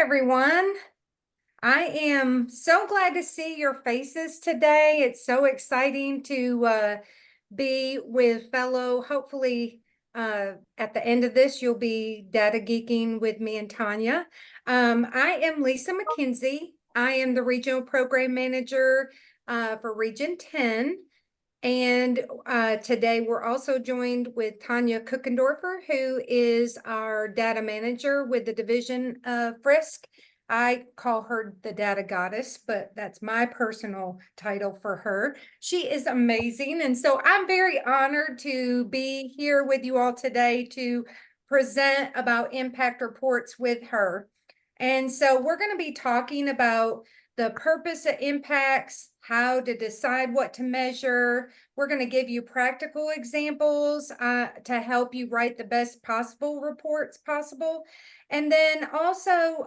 everyone. I am so glad to see your faces today. It's so exciting to be with hopefully at the end of this, you'll be data geeking with me and Tanya. I am Lisa McKenzie. I am the Regional Program Manager for Region 10. And today we're also joined with Tanya Kuckendorfer, who is our data manager with the division of FRYSC. I call her the data goddess, but that's my personal title for her. She is amazing. And so I'm very honored to be here with you all today to present about impact reports with her. And so we're going to be talking about the purpose of impacts, how to decide what to measure. We're going to give you practical examples to help you write the best possible reports possible. And then also,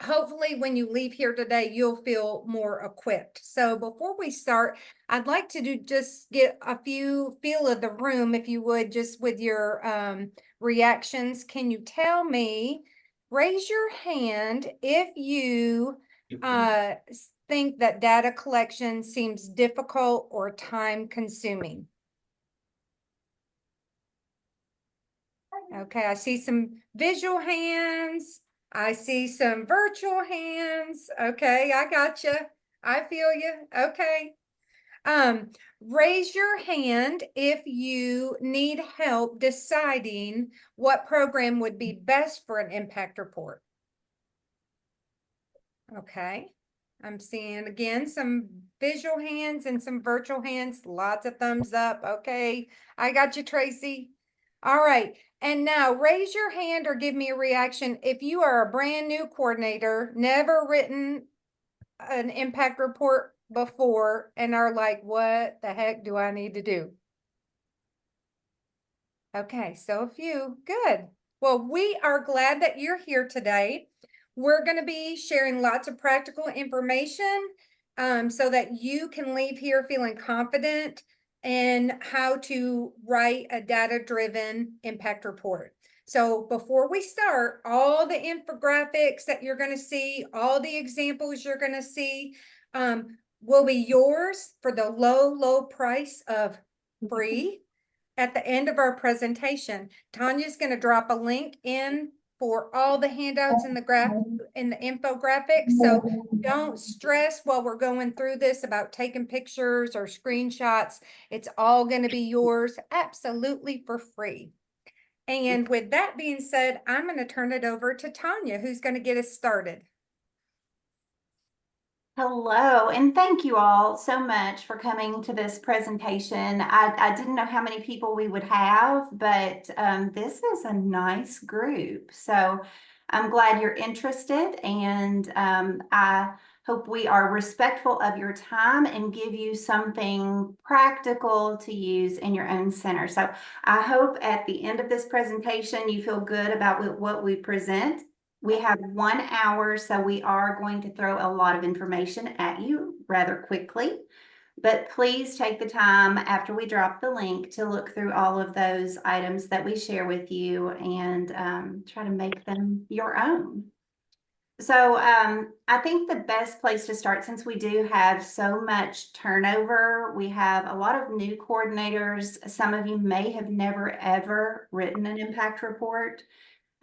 hopefully when you leave here today, you'll feel more equipped. So before we start, I'd like to just get a few feel of the room, if you would, just with your reactions. Can you tell me, raise your hand if you think that data collection seems difficult or time consuming? Okay, I see some visual hands. I see some virtual hands. Okay, I got you. I feel you. Okay. Raise your hand if you need help deciding what program would be best for an impact report. Okay. I'm seeing again some visual hands and some virtual hands. Lots of thumbs up. Okay. I got you, Tracy. All right. And now raise your hand or give me a reaction if you are a brand new coordinator, never written an impact report before, and are like, what the heck do I need to do? Okay, so a few. Good. Well, we are glad that you're here today. We're going to be sharing lots of practical information so that you can leave here feeling confident in how to write a data-driven impact report. So before we start, all the infographics that you're going to see, all the examples you're going to see will be yours for the low price of free. At the end of our presentation, Tanya's going to drop a link in for all the handouts in the infographics. So don't stress while we're going through this about taking pictures or screenshots. It's all going to be yours absolutely for free. And with that being said, I'm going to turn it over to Tanya, who's going to get us started. Hello, and thank you all so much for coming to this presentation. I didn't know how many people we would have, but this is a nice group. So I'm glad you're interested, and I hope we are respectful of your time and give you something practical to use in your own center. So I hope at the end of this presentation you feel good about what we present. We have 1 hour, so we are going to throw a lot of information at you rather quickly. But please take the time after we drop the link to look through all of those items that we share with you and try to make them your own. So I think the best place to start, since we do have so much turnover, we have a lot of new coordinators. Some of you may have never ever written an impact report.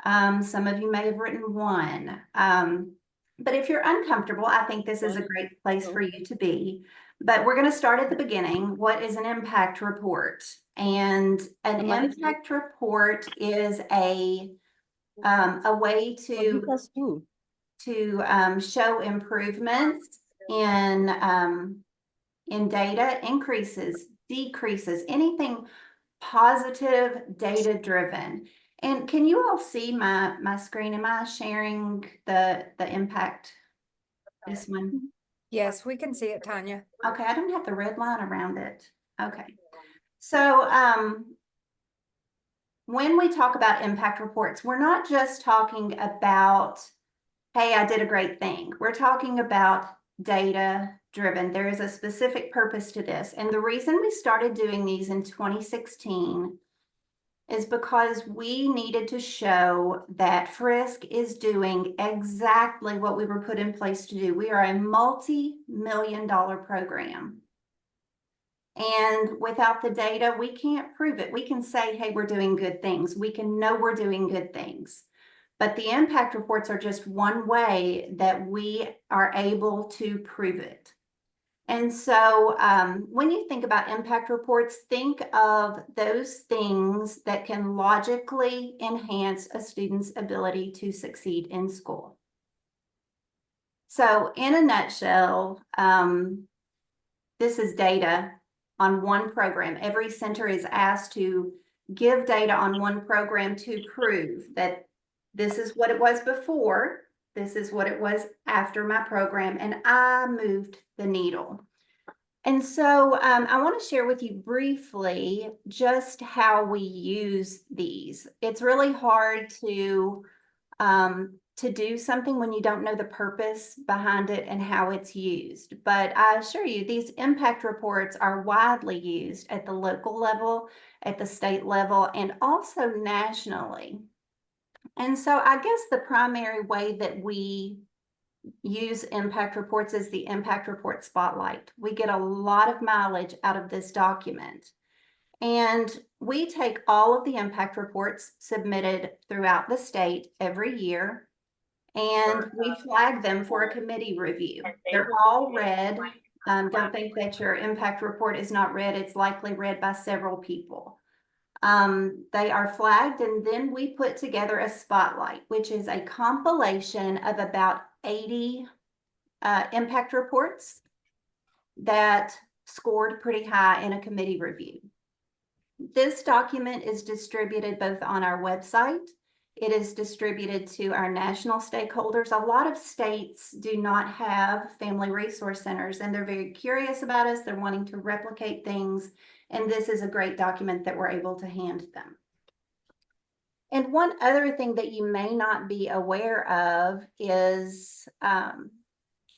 Some of you may have written one. But if you're uncomfortable, I think this is a great place for you to be. But we're going to start at the beginning. What is an impact report? And an impact report is a way to show improvements in data, increases, decreases, anything positive, data driven. And can you all see my screen? Am I sharing the impact? This one? Yes, we can see it, Tanya. Okay, I don't have the red line around it. Okay. So when we talk about impact reports, we're not just talking about, hey, I did a great thing. We're talking about data driven. There is a specific purpose to this. And the reason we started doing these in 2016 is because we needed to show that FRYSC is doing exactly what we were put in place to do. We are a multi-million-dollar program. And without the data, we can't prove it. We can say, hey, we're doing good things. We can know we're doing good things. But the impact reports are just one way that we are able to prove it. And so when you think about impact reports, think of those things that can logically enhance a student's ability to succeed in school. So in a nutshell, this is data on one program. Every center is asked to give data on one program to prove that this is what it was before, this is what it was after my program, and I moved the needle. And so I want to share with you briefly just how we use these. It's really hard to do something when you don't know the purpose behind it and how it's used. But I assure you, these impact reports are widely used at the local level, at the state level, and also nationally. And so I guess the primary way that we use impact reports is the impact report spotlight. We get a lot of mileage out of this document. And we take all of the impact reports submitted throughout the state every year, and we flag them for a committee review. They're all read. Don't think that your impact report is not read. It's likely read by several people. They are flagged, and then we put together a spotlight, which is a compilation of about 80 impact reports that scored pretty high in a committee review. This document is distributed both on our website. It is distributed to our national stakeholders. A lot of states do not have family resource centers, and they're very curious about us. They're wanting to replicate things, and this is a great document that we're able to hand them. And one other thing that you may not be aware of is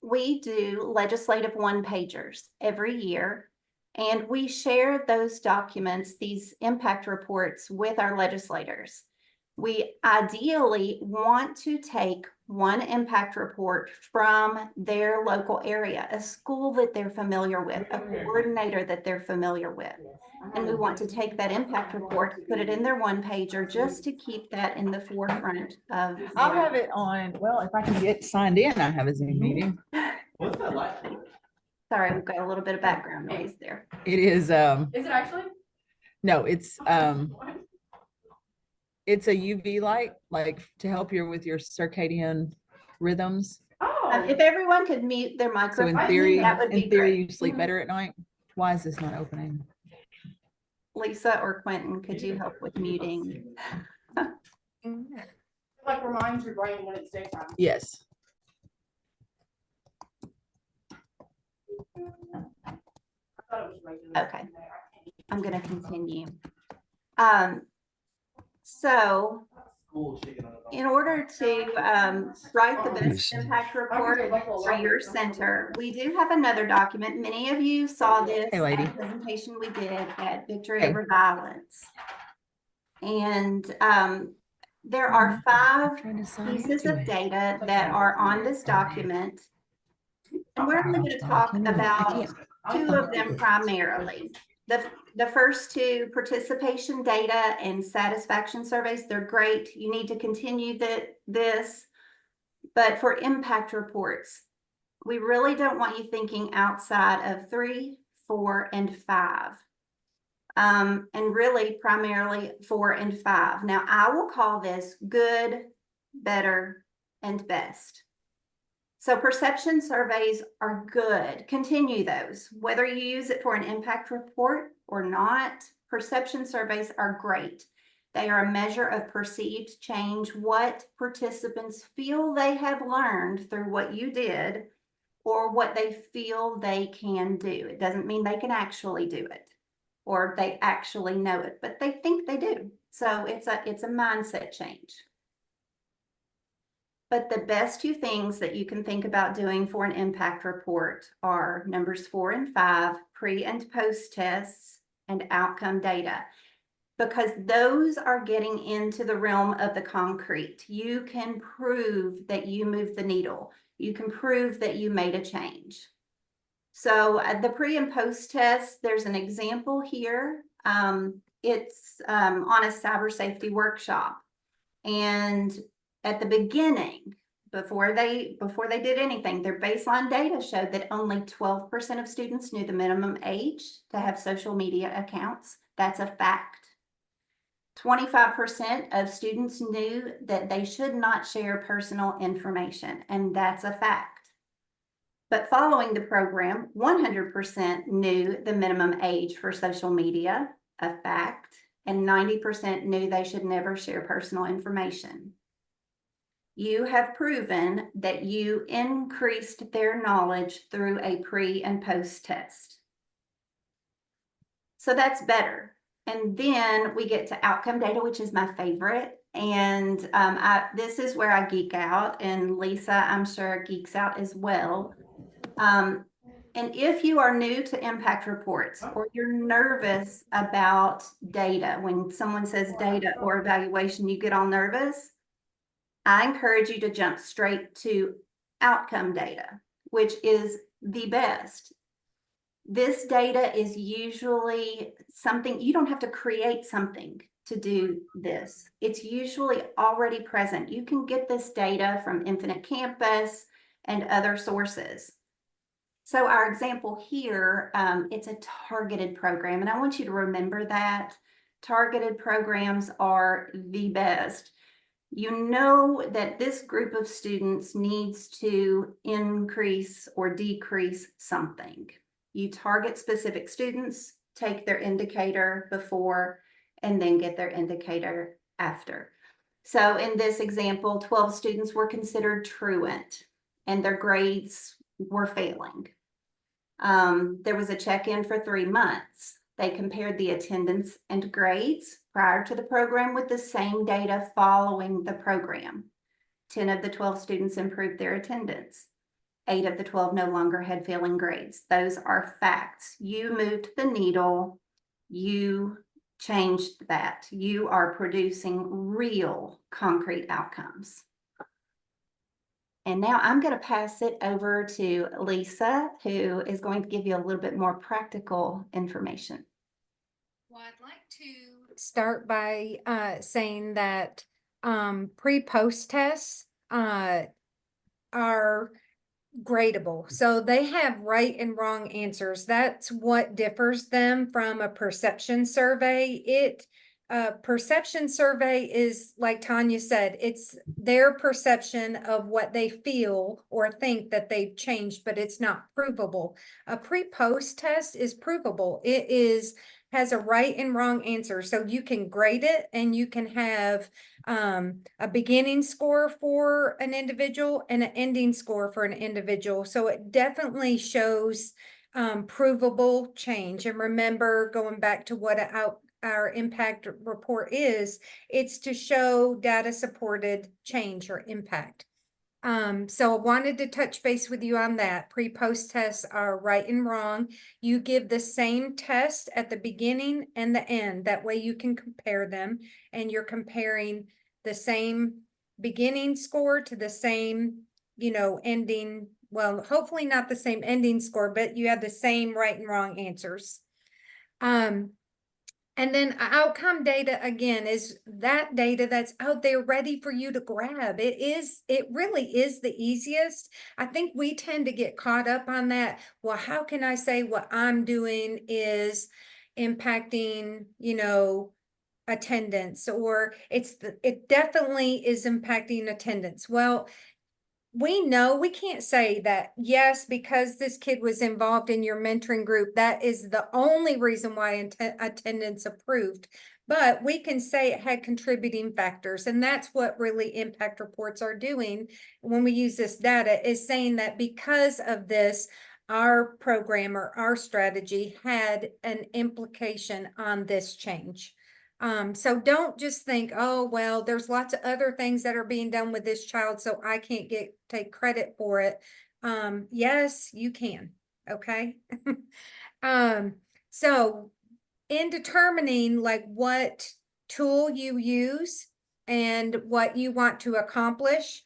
we do legislative one-pagers every year, and we share those documents, these impact reports, with our legislators. We ideally want to take one impact report from their local area, a school that they're familiar with, a coordinator that they're familiar with. And we want to take that impact report, put it in their one-pager, just to keep that in the forefront of. I'll have it on, well, if I can get signed in, I have a Zoom meeting. What's that like? Sorry, we've got a little bit of background noise there. It is, Is it actually? no, it's a UV light, like to help you with your circadian rhythms. Oh. If everyone could mute their So microphone, in theory, that would be great. you sleep better at night. Why is this not opening? Lisa or Quentin, could you help with muting? Like reminds your brain when it's daytime. Yes. I thought it was regular. Okay. I'm going to continue. So in order to write the best impact report for your center, we do have another document. Many of you saw this Hey, lady. at a presentation we did at Victory Hey. Over Violence. And there are 5 pieces of data that are on this document. And we're only going to talk about 2 of them primarily. The first 2, participation data and satisfaction surveys, they're great. You need to continue this. But for impact reports, we really don't want you thinking outside of 3, 4, and 5. And really primarily 4 and 5. Now, I will call this good, better, and best. So perception surveys are good. Continue those. Whether you use it for an impact report or not, perception surveys are great. They are a measure of perceived change, what participants feel they have learned through what you did, or what they feel they can do. It doesn't mean they can actually do it, or they actually know it, but they think they do. So it's a mindset change. But the best 2 things that you can think about doing for an impact report are numbers 4 and 5, pre and post tests, and outcome data. because those are getting into the realm of the concrete. You can prove that you moved the needle. You can prove that you made a change. So the pre and post test, there's an example here. It's on a cyber safety workshop. And at the beginning, before they did anything, their baseline data showed that only 12% of students knew the minimum age to have social media accounts. That's a fact. 25% of students knew that they should not share personal information, and that's a fact. But following the program, 100% knew the minimum age for social media, a fact, and 90% knew they should never share personal information. You have proven that you increased their knowledge through a pre and post test. So that's better. And then we get to outcome data, which is my favorite. And this is where I geek out, and Lisa, I'm sure, geeks out as well. And if you are new to impact reports, or you're nervous about data, when someone says data or evaluation, you get all nervous, I encourage you to jump straight to outcome data, which is the best. This data is usually something, you don't have to create something to do this. It's usually already present. You can get this data from Infinite Campus and other sources. So our example here, it's a targeted program, and I want you to remember that targeted programs are the best. You know that this group of students needs to increase or decrease something. You target specific students, take their indicator before, and then get their indicator after. So in this example, 12 students were considered truant, and their grades were failing. There was a check-in for 3 months. They compared the attendance and grades prior to the program with the same data following the program. 10 of the 12 students improved their attendance. 8 of the 12 no longer had failing grades. Those are facts. You moved the needle. You changed that. You are producing real concrete outcomes. And now I'm going to pass it over to Lisa, who is going to give you a little bit more practical information. Well, I'd like to start by saying that pre-post tests are gradable. So they have right and wrong answers. That's what differs them from a perception survey. Perception survey is, like Tanya said, it's their perception of what they feel or think that they've changed, but it's not provable. A pre-post test is provable. Has a right and wrong answer. So you can grade it, and you can have a beginning score for an individual and an ending score for an individual. So it definitely shows provable change. And remember, going back to what our impact report is, it's to show data supported change or impact. So I wanted to touch base with you on that. Pre-post tests are right and wrong. You give the same test at the beginning and the end. That way you can compare them, and you're comparing the same beginning score to the same, ending. Well, hopefully not the same ending score, but you have the same right and wrong answers. And then outcome data, again, is that data that's out there ready for you to grab. It really is the easiest. I think we tend to get caught up on that. Well, how can I say what I'm doing is impacting, attendance, or it definitely is impacting attendance? Well, we know we can't say that, yes, because this kid was involved in your mentoring group, that is the only reason why attendance improved. But we can say it had contributing factors. And that's what really impact reports are doing when we use this data, is saying that because of this, our program or our strategy had an implication on this change. So don't just think, oh, well, there's lots of other things that are being done with this child, so I can't take credit for it. Yes, you can. Okay. So in determining like what tool you use and what you want to accomplish,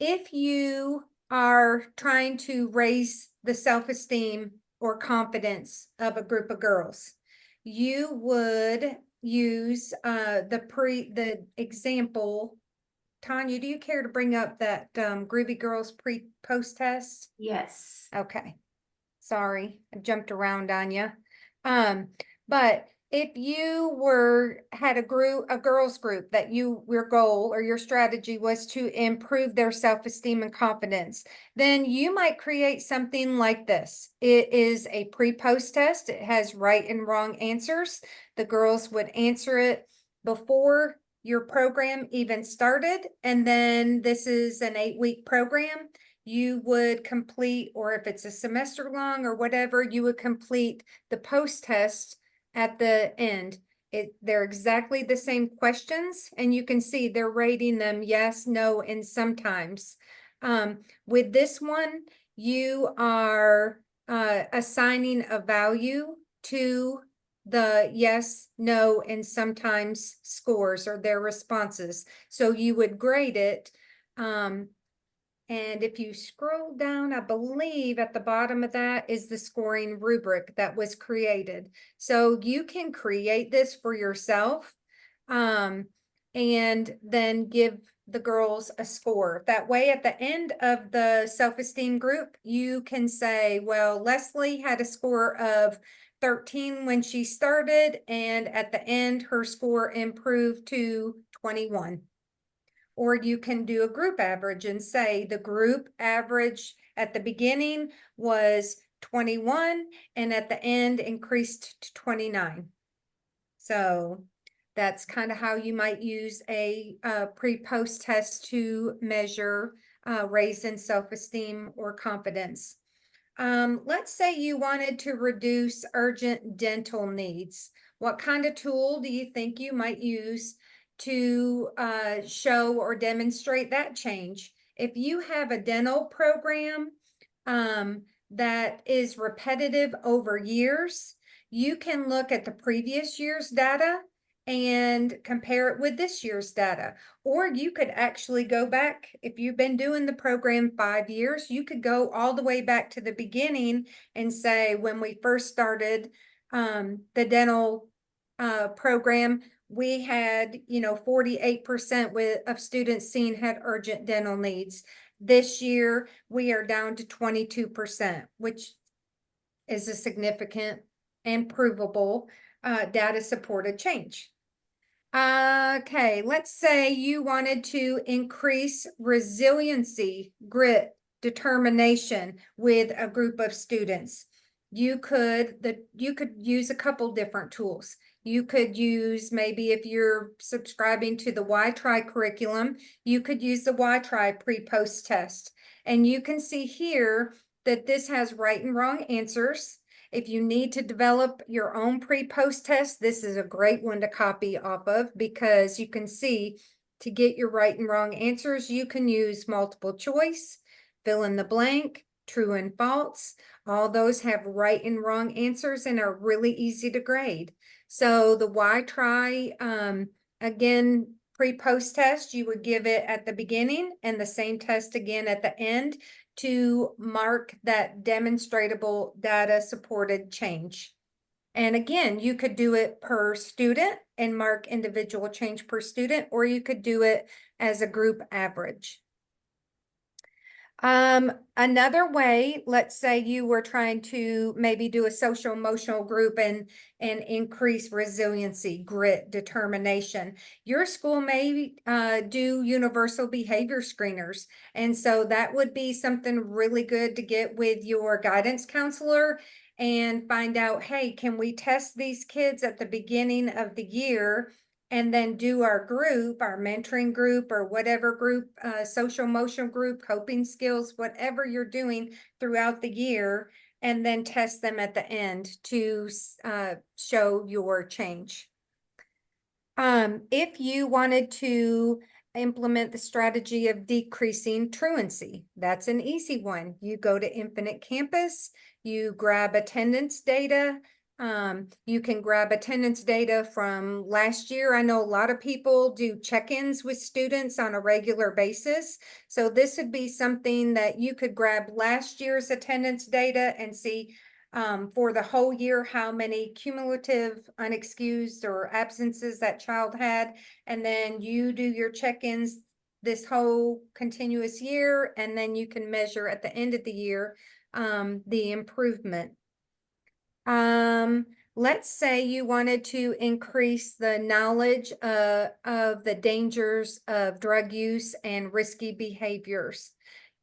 if you are trying to raise the self-esteem or confidence of a group of girls, you would use the example. Tanya, do you care to bring up that Groovy Girls pre-post test? Yes. Okay. Sorry, I jumped around on you. But if you had a girls group that your goal or your strategy was to improve their self-esteem and confidence, then you might create something like this. It is a pre-post test. It has right and wrong answers. The girls would answer it before your program even started. And then this is an 8-week program. You would complete, or if it's a semester long or whatever, you would complete the post test at the end. They're exactly the same questions, and you can see they're rating them yes, no, and sometimes. With this one, you are assigning a value to the yes, no, and sometimes scores or their responses. So you would grade it. And if you scroll down, I believe at the bottom of that is the scoring rubric that was created. So you can create this for yourself, and then give the girls a score. That way, at the end of the self-esteem group, you can say, well, Leslie had a score of 13 when she started, and at the end, her score improved to 21. Or you can do a group average and say the group average at the beginning was 21 and at the end increased to 29. So that's kind of how you might use a pre-post test to measure raise in self-esteem or confidence. Let's say you wanted to reduce urgent dental needs. What kind of tool do you think you might use to show or demonstrate that change? If you have a dental program that is repetitive over years, you can look at the previous year's data and compare it with this year's data. Or you could actually go back, if you've been doing the program 5 years, you could go all the way back to the beginning and say, when we first started the dental program, we had, 48% of students seen had urgent dental needs. This year, we are down to 22%, which is a significant and provable data supported change. Okay, let's say you wanted to increase resiliency, grit, determination with a group of students. You could use a couple different tools. You could use, maybe if you're subscribing to the Y-Try curriculum, you could use the Y-Try pre-post test. And you can see here that this has right and wrong answers. If you need to develop your own pre-post test, this is a great one to copy off of, because you can see to get your right and wrong answers, you can use multiple choice, fill in the blank, true and false. All those have right and wrong answers and are really easy to grade. So the Y-Try, again, pre-post test, you would give it at the beginning and the same test again at the end to mark that demonstratable data supported change. And again, you could do it per student and mark individual change per student, or you could do it as a group average. Another way, let's say you were trying to maybe do a social emotional group and increase resiliency, grit, determination. Your school may do universal behavior screeners. And so that would be something really good to get with your guidance counselor and find out, hey, can we test these kids at the beginning of the year and then do our group, our mentoring group, or whatever group, social emotional group, coping skills, whatever you're doing throughout the year, and then test them at the end to show your change. If you wanted to implement the strategy of decreasing truancy, that's an easy one. You go to Infinite Campus, you grab attendance data, You can grab attendance data from last year. I know a lot of people do check-ins with students on a regular basis. So this would be something that you could grab last year's attendance data and see for the whole year how many cumulative unexcused or absences that child had. And then you do your check-ins this whole continuous year, and then you can measure at the end of the year the improvement. Let's say you wanted to increase the knowledge of the dangers of drug use and risky behaviors.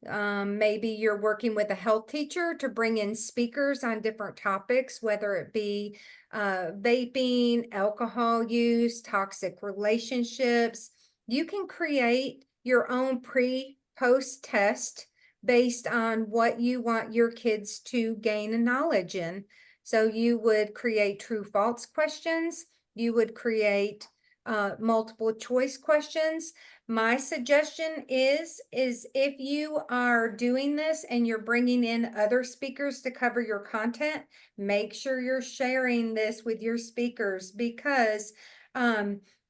Maybe you're working with a health teacher to bring in speakers on different topics, whether it be vaping, alcohol use, toxic relationships. You can create your own pre-post test based on what you want your kids to gain knowledge in. So you would create true false questions. You would create multiple choice questions. My suggestion is if you are doing this and you're bringing in other speakers to cover your content, make sure you're sharing this with your speakers, because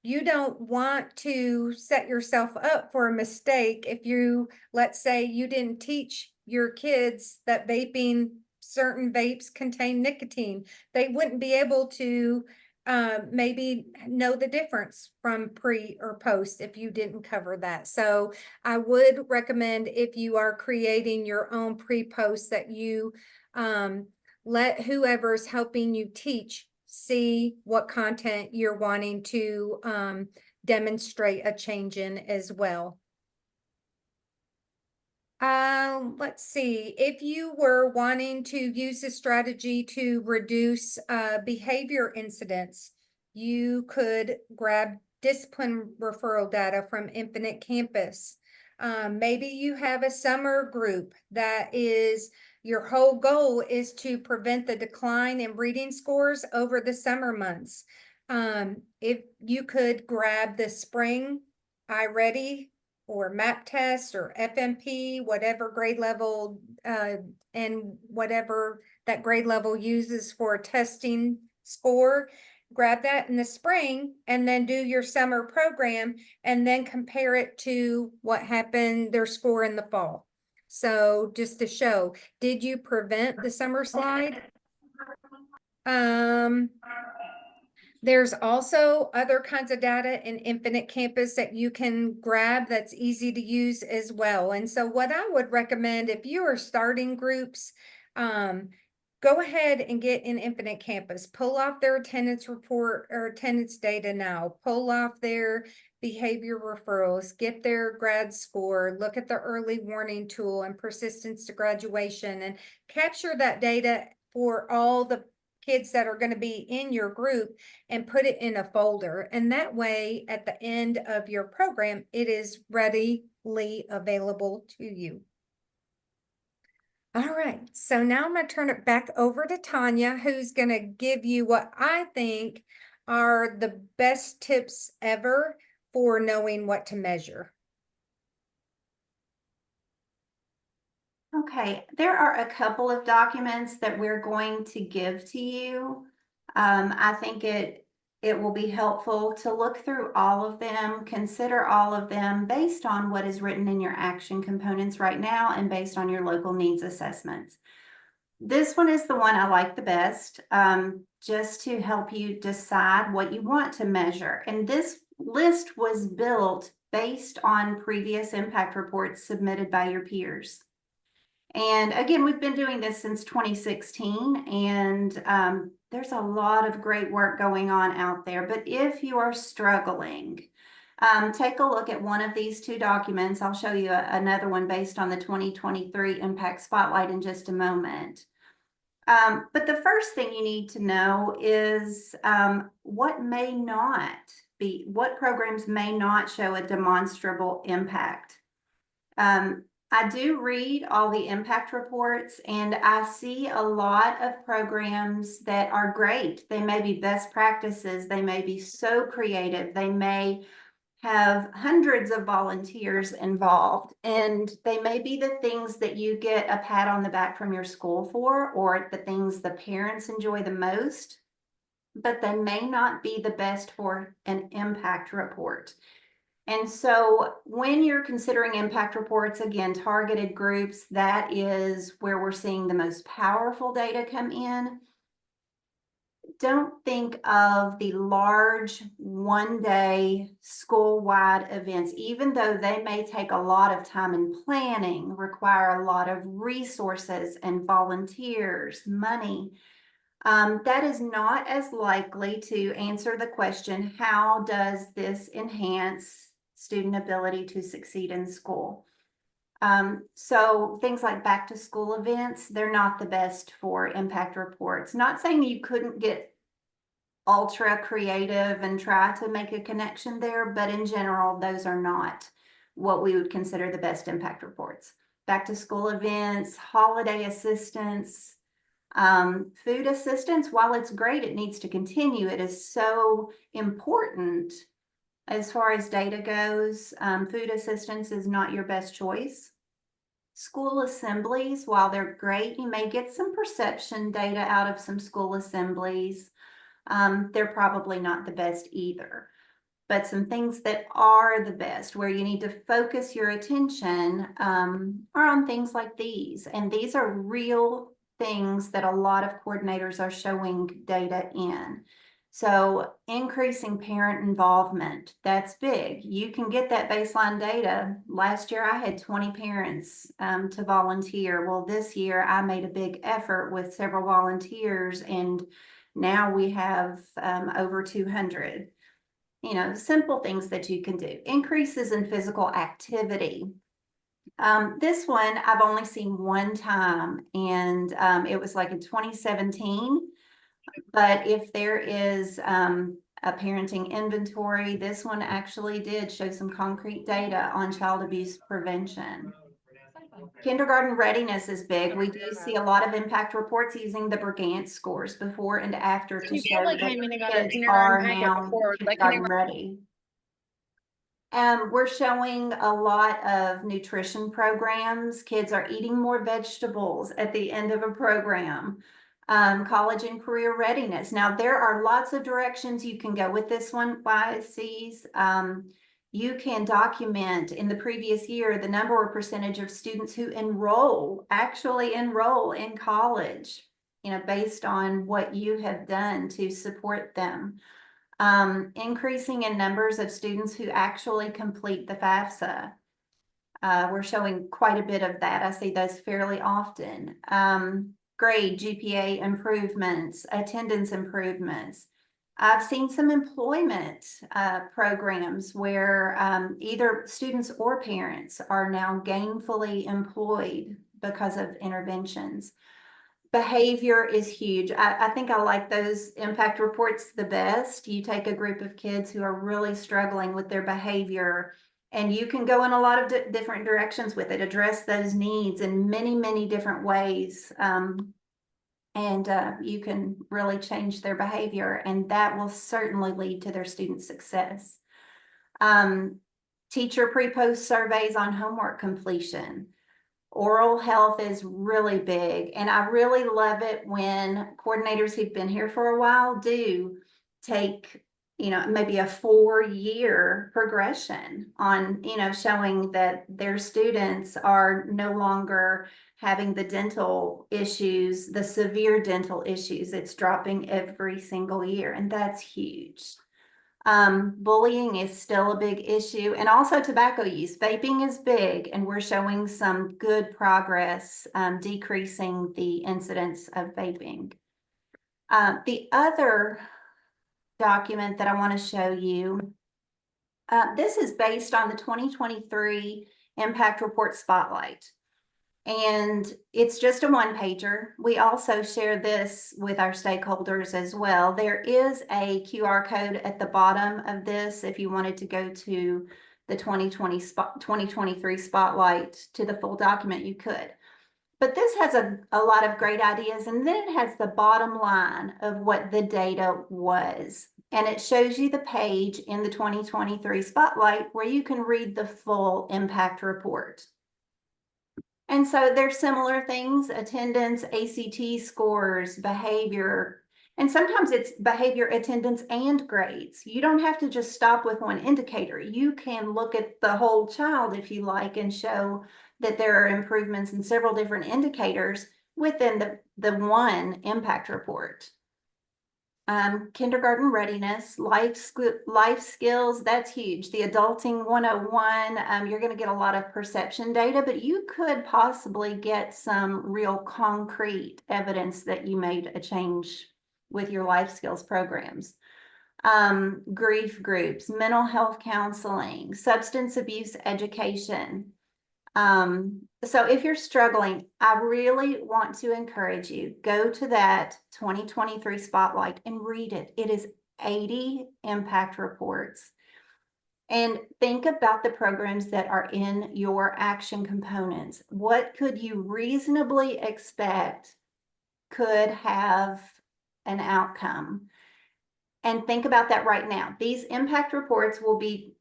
you don't want to set yourself up for a mistake if you, let's say you didn't teach your kids that certain vapes contain nicotine. They wouldn't be able to maybe know the difference from pre or post if you didn't cover that. So I would recommend, if you are creating your own pre-post, that you let whoever's helping you teach see what content you're wanting to demonstrate a change in as well. Let's see, if you were wanting to use this strategy to reduce behavior incidents, you could grab discipline referral data from Infinite Campus. Maybe you have a summer group that is, your whole goal is to prevent the decline in reading scores over the summer months. If you could grab the spring iReady or MAP test or FMP, whatever grade level and whatever that grade level uses for a testing score, grab that in the spring and then do your summer program and then compare it to what happened, their score in the fall. So just to show, did you prevent the summer slide? There's also other kinds of data in Infinite Campus that you can grab that's easy to use as well. And so what I would recommend, if you are starting groups, go ahead and get in Infinite Campus, pull off their attendance report or attendance data now, pull off their behavior referrals, get their grad score, look at the early warning tool and persistence to graduation, and capture that data for all the kids that are going to be in your group and put it in a folder. And that way, at the end of your program, it is readily available to you. All right, so now I'm going to turn it back over to Tanya, who's going to give you what I think are the best tips ever for knowing what to measure. Okay, there are a couple of documents that we're going to give to you. I think it will be helpful to look through all of them, consider all of them based on what is written in your action components right now and based on your local needs assessments. This one is the one I like the best, just to help you decide what you want to measure. And this list was built based on previous impact reports submitted by your peers. And again, we've been doing this since 2016, and there's a lot of great work going on out there. But if you are struggling, take a look at one of these two documents. I'll show you another one based on the 2023 Impact Spotlight in just a moment. But the first thing you need to know is what programs may not show a demonstrable impact. I do read all the impact reports, and I see a lot of programs that are great. They may be best practices. They may be so creative. They may have hundreds of volunteers involved, and they may be the things that you get a pat on the back from your school for, or the things the parents enjoy the most, but they may not be the best for an impact report. And so when you're considering impact reports, again, targeted groups, that is where we're seeing the most powerful data come in. Don't think of the large one-day school-wide events, even though they may take a lot of time in planning, require a lot of resources and volunteers, money. That is not as likely to answer the question, how does this enhance student ability to succeed in school? So things like back to school events, they're not the best for impact reports. Not saying you couldn't get ultra creative and try to make a connection there, but in general, those are not what we would consider the best impact reports. Back to school events, holiday assistance, food assistance, while it's great, it needs to continue. It is so important as far as data goes. Food assistance is not your best choice. School assemblies, while they're great, you may get some perception data out of some school assemblies. They're probably not the best either. But some things that are the best, where you need to focus your attention, are on things like these. And these are real things that a lot of coordinators are showing data in. So increasing parent involvement, that's big. You can get that baseline data. Last year, I had 20 parents to volunteer. Well, this year, I made a big effort with several volunteers, and now we have over 200. You know, simple things that you can do. Increases in physical activity. This one I've only seen one time, and it was like in 2017. But if there is a parenting inventory, this one actually did show some concrete data on child abuse prevention. Kindergarten readiness is big. We do see a lot of impact reports using the Brigance scores before and after to show that kids are now kindergarten ready. We're showing a lot of nutrition programs. Kids are eating more vegetables at the end of a program. College and career readiness. Now, there are lots of directions you can go with this one, FRYSCs. You can document in the previous year the number or percentage of students who actually enroll in college, you know, based on what you have done to support them. Increasing in numbers of students who actually complete the FAFSA. We're showing quite a bit of that. I see those fairly often. Grade, GPA improvements, attendance improvements. I've seen some employment programs where either students or parents are now gainfully employed because of interventions. Behavior is huge. I think I like those impact reports the best. You take a group of kids who are really struggling with their behavior, and you can go in a lot of different directions with it, address those needs in many, many different ways. And you can really change their behavior, and that will certainly lead to their student success. Teacher pre-post surveys on homework completion. Oral health is really big, and I really love it when coordinators who've been here for a while do take, you know, maybe a 4-year progression on, you know, showing that their students are no longer having the dental issues, the severe dental issues. It's dropping every single year, and that's huge. Bullying is still a big issue, and also tobacco use. Vaping is big, and we're showing some good progress decreasing the incidence of vaping. The other document that I want to show you, this is based on the 2023 Impact Report Spotlight. And it's just a one-pager. We also share this with our stakeholders as well. There is a QR code at the bottom of this if you wanted to go to the 2023 Spotlight to the full document, you could. But this has a lot of great ideas, and then it has the bottom line of what the data was. And it shows you the page in the 2023 Spotlight where you can read the full impact report. And so there's similar things: attendance, ACT scores, behavior, and sometimes it's behavior, attendance, and grades. You don't have to just stop with one indicator. You can look at the whole child if you like and show that there are improvements in several different indicators within the one impact report. Kindergarten readiness, life skills, that's huge. The adulting 101, you're going to get a lot of perception data, but you could possibly get some real concrete evidence that you made a change with your life skills programs. Grief groups, mental health counseling, substance abuse education. So if you're struggling, I really want to encourage you, go to that 2023 Spotlight and read it. It is 80 impact reports. And think about the programs that are in your action components. What could you reasonably expect could have an outcome? And think about that right now. These impact reports will be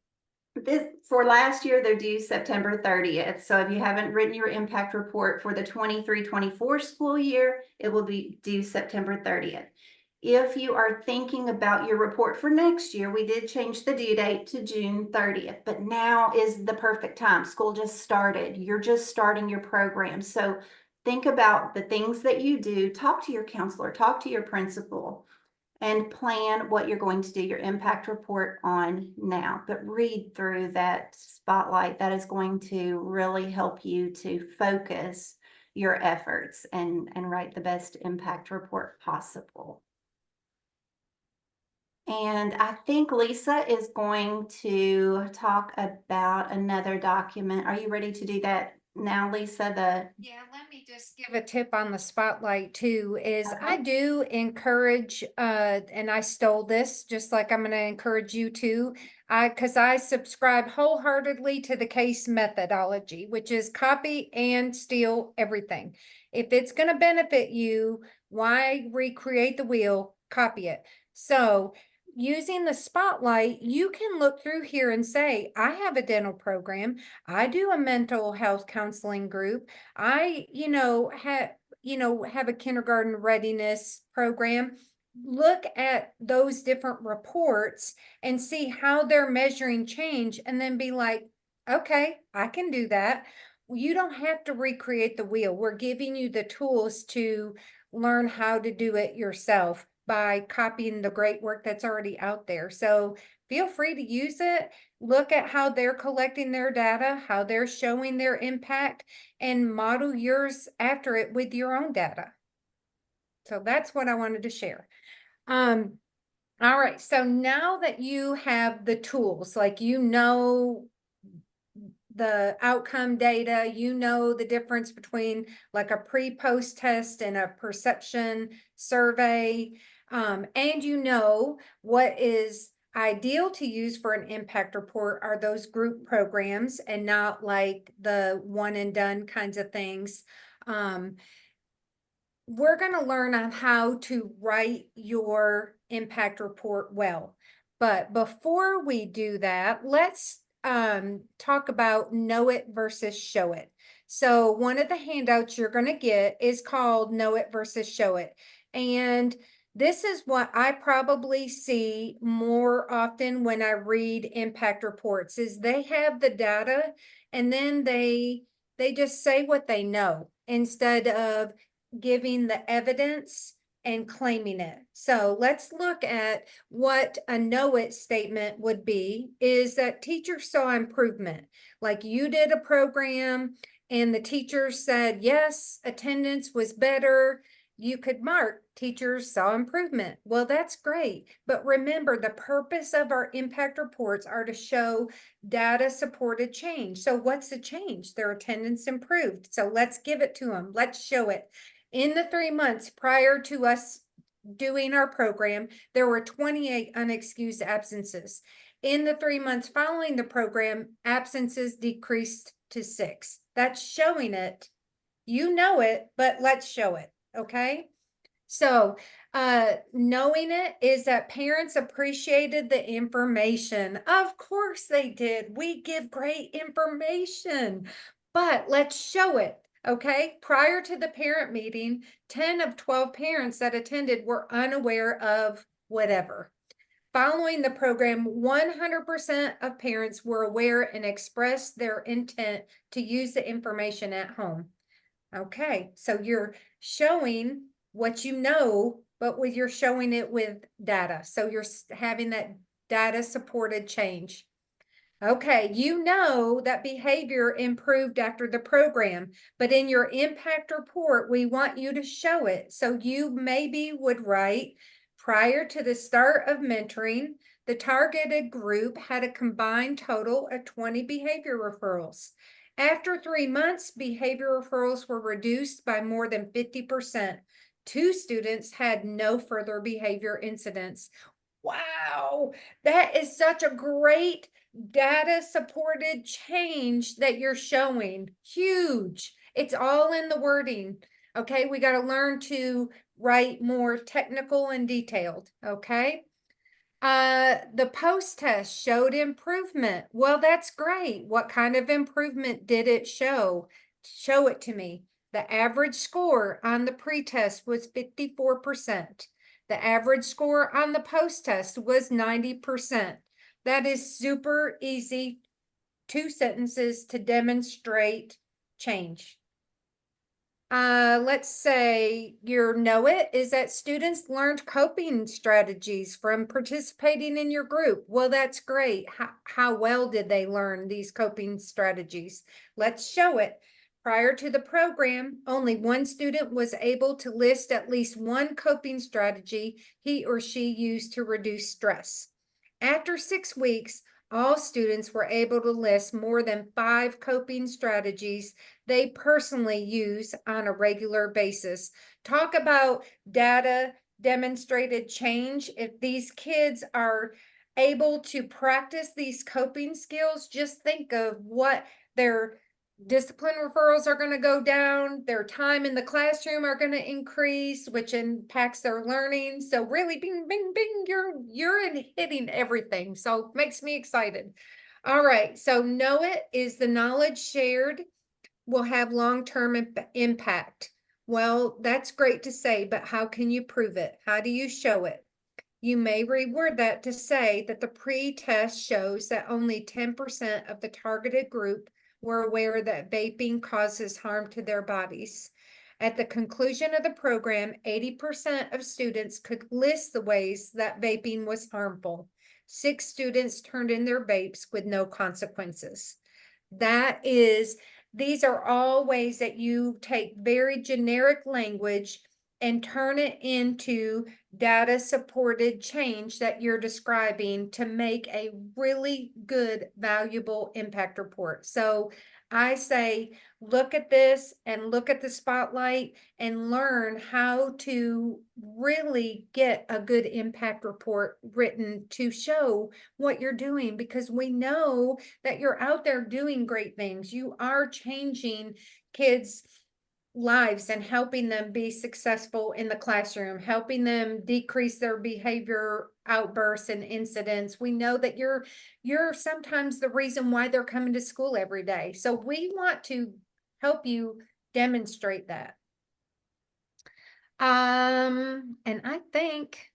for last year, they're due September 30th. So if you haven't written your impact report for the 23-24 school year, it will be due September 30th. If you are thinking about your report for next year, we did change the due date to June 30th, but now is the perfect time. School just started. You're just starting your program. So think about the things that you do. Talk to your counselor, talk to your principal, and plan what you're going to do your impact report on now. But read through that Spotlight. That is going to really help you to focus your efforts and write the best impact report possible. And I think Lisa is going to talk about another document. Are you ready to do that now, Lisa? Yeah, let me just give a tip on the Spotlight too, is I Okay. do encourage, and I stole this, just like I'm gonna encourage you to, cause I subscribe wholeheartedly to the case methodology, which is copy and steal everything. If it's gonna benefit you, why recreate the wheel? Copy it. So using the Spotlight, you can look through here and say, I have a dental program. I do a mental health counseling group. I, have a kindergarten readiness program. Look at those different reports and see how they're measuring change, and then be like, okay, I can do that. You don't have to recreate the wheel. We're giving you the tools to learn how to do it yourself by copying the great work that's already out there. So feel free to use it. Look at how they're collecting their data, how they're showing their impact, and model yours after it with your own data. So that's what I wanted to share. All right, so now that you have the tools, like the outcome data, the difference between like a pre-post test and a perception survey, and what is ideal to use for an impact report are those group programs and not like the one and done kinds of things. We're going to learn on how to write your impact report well. But before we do that, let's talk about know it versus show it. So one of the handouts you're going to get is called Know It versus Show It. And this is what I probably see more often when I read impact reports, is they have the data and then they just say what they know instead of giving the evidence and claiming it. So let's look at what a know it statement would be, is that teachers saw improvement. Like you did a program and the teacher said, yes, attendance was better. You could mark teachers saw improvement. Well, that's great. But remember, the purpose of our impact reports are to show data supported change. So what's the change? Their attendance improved. So let's give it to them. Let's show it. In the 3 months prior to us doing our program, there were 28 unexcused absences. In the 3 months following the program, absences decreased to 6. That's showing it. You know it, but let's show it, okay? So, knowing it is that parents appreciated the information. Of course they did. We give great information, but let's show it. Okay. Prior to the parent meeting, 10 of 12 parents that attended were unaware of whatever. Following the program, 100% of parents were aware and expressed their intent to use the information at home. Okay, so you're showing what you know, but you're showing it with data. So you're having that data supported change. Okay, you know that behavior improved after the program, but in your impact report, we want you to show it. So you maybe would write, prior to the start of mentoring, the targeted group had a combined total of 20 behavior referrals. After 3 months, behavior referrals were reduced by more than 50%. 2 students had no further behavior incidents. Wow, that is such a great data supported change that you're showing. Huge. It's all in the wording. Okay, we got to learn to write more technical and detailed. Okay. The post test showed improvement. Well, that's great. What kind of improvement did it show? Show it to me. The average score on the pre-test was 54%. The average score on the post test was 90%. That is super easy. 2 sentences to demonstrate change. Let's say your know it is that students learned coping strategies from participating in your group. Well, that's great. How well did they learn these coping strategies? Let's show it. Prior to the program, only 1 student was able to list at least 1 coping strategy he or she used to reduce stress. After 6 weeks, all students were able to list more than 5 coping strategies they personally use on a regular basis. Talk about data demonstrated change. If these kids are able to practice these coping skills, just think of what their discipline referrals are going to go down, their time in the classroom are going to increase, which impacts their learning. So really, bing, bing, bing, you're hitting everything. So makes me excited. All right, so know it is the knowledge shared will have long-term impact. Well, that's great to say, but how can you prove it? How do you show it? You may reword that to say that the pre-test shows that only 10% of the targeted group were aware that vaping causes harm to their bodies. At the conclusion of the program, 80% of students could list the ways that vaping was harmful. 6 students turned in their vapes with no consequences. These are all ways that you take very generic language and turn it into data supported change that you're describing to make a really good, valuable impact report. So I say, look at this and look at the spotlight and learn how to really get a good impact report written to show what you're doing, because we know that you're out there doing great things. You are changing kids' lives and helping them be successful in the classroom, helping them decrease their behavior outbursts and incidents. We know that you're sometimes the reason why they're coming to school every day. So we want to help you demonstrate that. And I think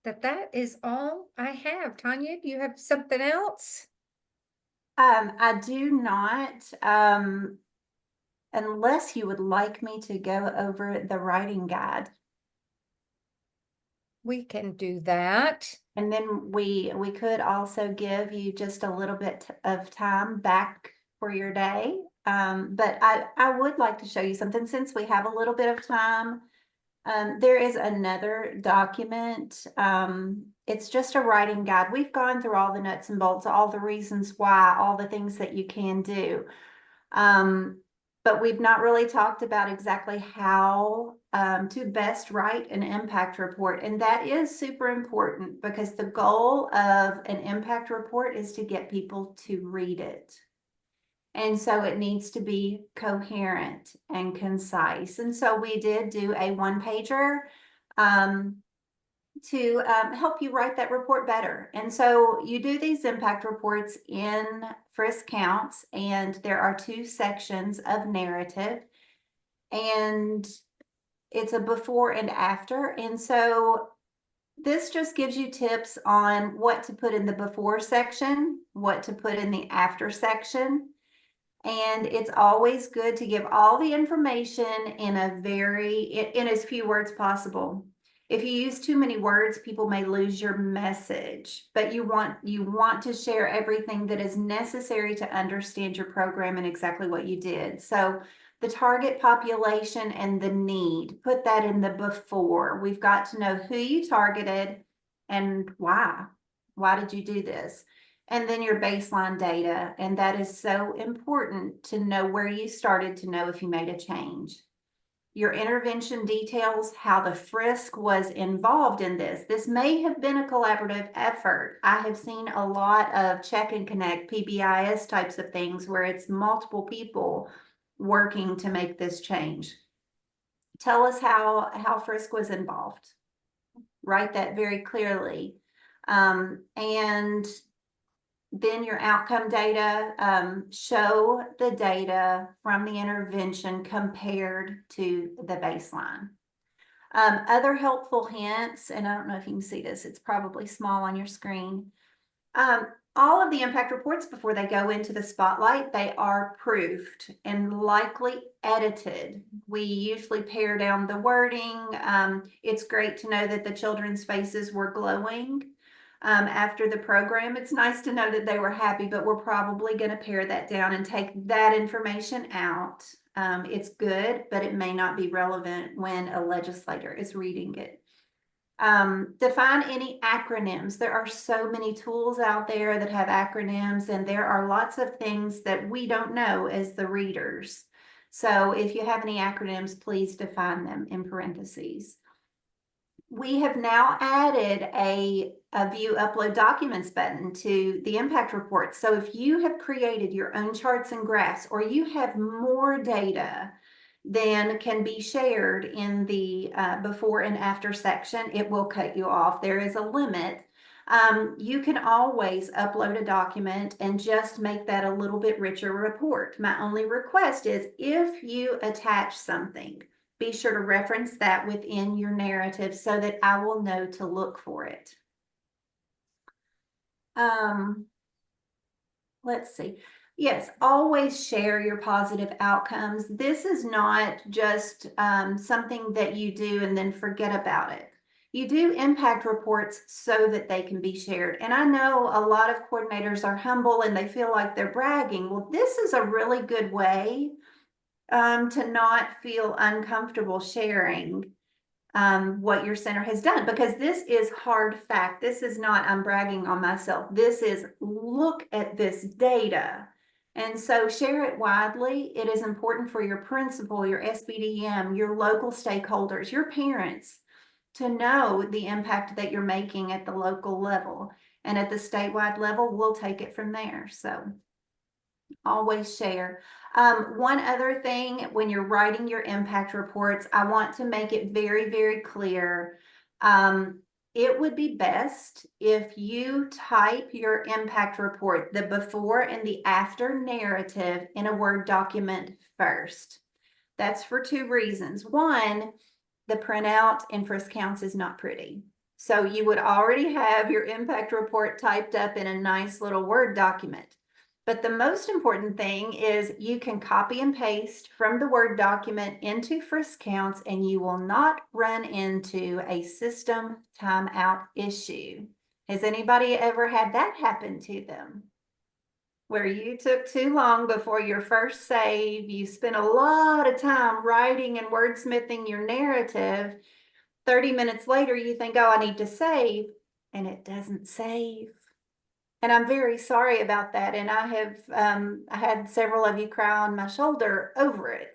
that is all I have. Tanya, do you have something else? I do not, unless you would like me to go over the writing guide. We can do that. And then we could also give you just a little bit of time back for your day. But I would like to show you something since we have a little bit of time. There is another document. It's just a writing guide. We've gone through all the nuts and bolts, all the reasons why, all the things that you can do. But we've not really talked about exactly how to best write an impact report. And that is super important because the goal of an impact report is to get people to read it. And so it needs to be coherent and concise. And so we did do a one-pager to help you write that report better. And so you do these impact reports in FRYSC Counts, and there are 2 sections of narrative, and it's a before and after. And so this just gives you tips on what to put in the before section, what to put in the after section. And it's always good to give all the information in in as few words possible. If you use too many words, people may lose your message, but you want to share everything that is necessary to understand your program and exactly what you did. So the target population and the need, put that in the before. We've got to know who you targeted and why. Why did you do this? And then your baseline data. And that is so important to know where you started, to know if you made a change. Your intervention details, how the FRYSC was involved in this. This may have been a collaborative effort. I have seen a lot of check and connect, PBIS types of things where it's multiple people working to make this change. Tell us how FRYSC was involved. Write that very clearly. And then your outcome data, show the data from the intervention compared to the baseline. Other helpful hints, and I don't know if you can see this, it's probably small on your screen. All of the impact reports, before they go into the spotlight, they are proofed and likely edited. We usually pare down the wording. It's great to know that the children's faces were glowing after the program. It's nice to know that they were happy, but we're probably going to pare that down and take that information out. It's good, but it may not be relevant when a legislator is reading it. Define any acronyms. There are so many tools out there that have acronyms, and there are lots of things that we don't know as the readers. So if you have any acronyms, please define them in parentheses. We have now added a view upload documents button to the impact report. So if you have created your own charts and graphs, or you have more data than can be shared in the before and after section, it will cut you off. There is a limit. You can always upload a document and just make that a little bit richer report. My only request is, if you attach something, be sure to reference that within your narrative so that I will know to look for it. Let's see. Yes, always share your positive outcomes. This is not just something that you do and then forget about it. You do impact reports so that they can be shared. And I know a lot of coordinators are humble and they feel like they're bragging. Well, this is a really good way to not feel uncomfortable sharing what your center has done, because this is hard fact. This is not, I'm bragging on myself. This is, look at this data. And so share it widely. It is important for your principal, your SBDM, your local stakeholders, your parents to know the impact that you're making at the local level. And at the statewide level, we'll take it from there. So always share. One other thing, when you're writing your impact reports, I want to make it very, very clear. It would be best if you type your impact report, the before and the after narrative, in a Word document first. That's for 2 reasons. One, the printout in FRYSC Counts is not pretty. So you would already have your impact report typed up in a nice little Word document. But the most important thing is you can copy and paste from the Word document into FRYSC Counts, and you will not run into a system timeout issue. Has anybody ever had that happen to them? Where you took too long before your first save, you spent a lot of time writing and wordsmithing your narrative. 30 minutes later, you think, oh, I need to save, and it doesn't save. And I'm very sorry about that. And I have I had several of you cry on my shoulder over it.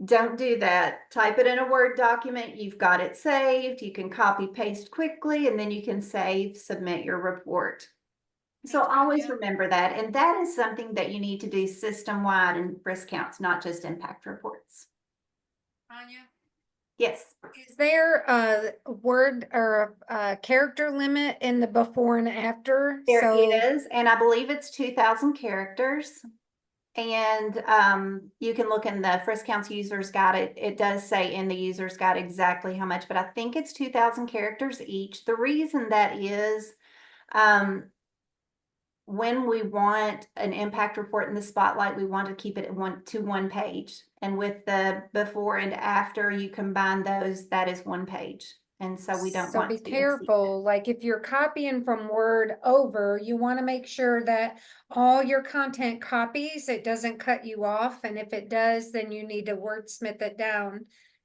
Don't do that. Type it in a Word document. You've got it saved. You can copy paste quickly, and then you can save, submit your report. So always remember that, and that is something that you need to do system-wide in FRYSC counts, not just impact reports. Tanya? Yes, Is there a word or a character limit in the before and after? there So is, and I believe it's 2,000 characters. And you can look in the FRYSC counts users guide. It does say in the users guide exactly how much, but I think it's 2,000 characters each. The reason that is, when we want an impact report in the spotlight, we want to keep it at one page. And with the before and after, you combine those, that is 1 page. And so we don't So want be to exceed careful, like if you're copying from Word over, you want to make sure that all your content copies, it doesn't cut you off. And if it does, then you need to wordsmith it down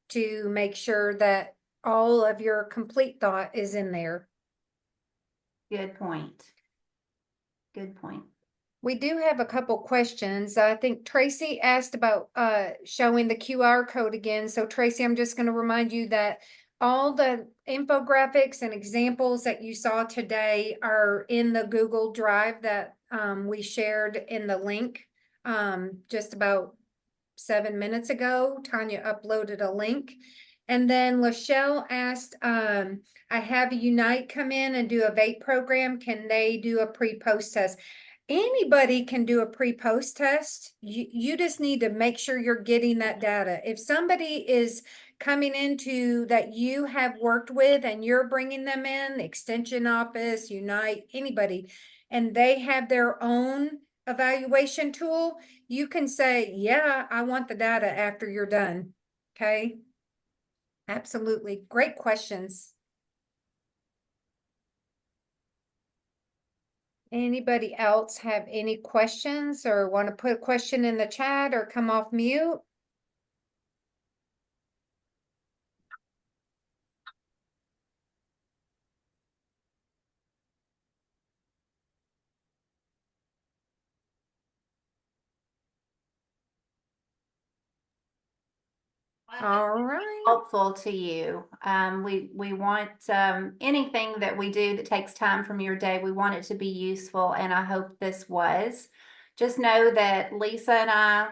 to make sure that all of your complete thought is in there. that. Good point. Good point. We do have a couple questions. I think Tracy asked about showing the QR code again. So Tracy, I'm just going to remind you that all the infographics and examples that you saw today are in the Google Drive that we shared in the link just about 7 minutes ago. Tanya uploaded a link. And then Lachelle asked, I have Unite come in and do a vape program. Can they do a pre-post test? Anybody can do a pre-post test. You just need to make sure you're getting that data. If somebody is coming into that you have worked with and you're bringing them in, Extension Office, Unite, anybody, and they have their own evaluation tool, you can say, yeah, I want the data after you're done. Okay. Absolutely. Great questions. Anybody else have any questions or want to put a question in the chat or come off mute? All right. Helpful to you. We want anything that we do that takes time from your day, we want it to be useful, and I hope this was. Just know that Lisa and I,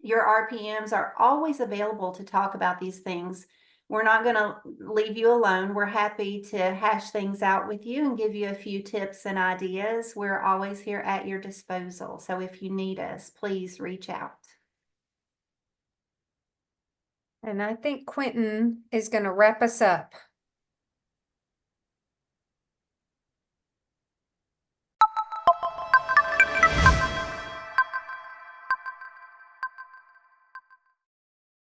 your RPMs, are always available to talk about these things. We're not going to leave you alone. We're happy to hash things out with you and give you a few tips and ideas. We're always here at your disposal. So if you need us, please reach out. And I think Quentin is going to wrap us up.